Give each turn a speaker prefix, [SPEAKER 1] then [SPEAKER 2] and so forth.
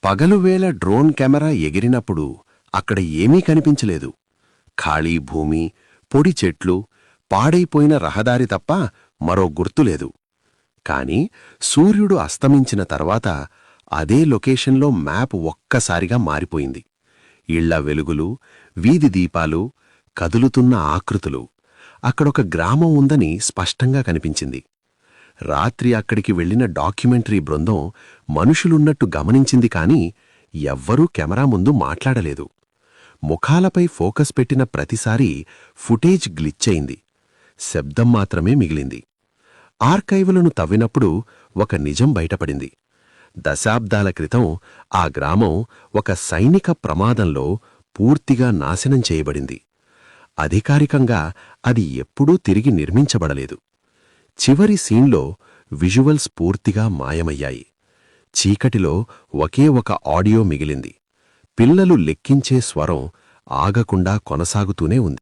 [SPEAKER 1] పగలువేళ drone camera ఎగిరినప్పుడు అక్కడ ఏమీ కనిపించలేదు. ఖాళీ భూమి, పొడి చెట్లు, పాడైపోయిన రహదారి తప్ప మరో గుర్తులేదు. కాని సూర్యుడు అస్తమించిన తర్వాత అదే లొకేషన్లో మ్యాప్ ఒక్కసారిగా మారిపోయింది. ఇళ్ల వెలుగులు, వీధి దీపాలు, కదులుతున్న ఆకృతులు. అక్కడొక గ్రామం ఉందని స్పష్టంగా కనిపించింది. రాత్రి అక్కడికి వెళ్లిన డాక్యుమెంటరీ బృందం మనుషులున్నట్టు గమనించింది కాని ఎవ్వరూ కెమెరా ముందు మాట్లాడలేదు. ముఖాలపై ఫోకస్ పెట్టిన ప్రతిసారీ ఫుటేజ్ గ్లిచ్చయింది. శబ్దం మాత్రమే మిగిలింది. ఆర్కైవులను తవ్వినప్పుడు ఒక నిజం బయటపడింది. దశాబ్దాల క్రితం ఆ గ్రామం ఒక సైనిక ప్రమాదంలో పూర్తిగా నాశనం చేయబడింది. అధికారికంగా అది ఎప్పుడూ తిరిగి నిర్మించబడలేదు. చివరి సీన్లో విజువల్స్ పూర్తిగా మాయమయ్యాయి. చీకటిలో ఒకే ఒక ఆడియో మిగిలింది. పిల్లలు లెక్కించే స్వరం ఆగకుండా కొనసాగుతూనే ఉంది.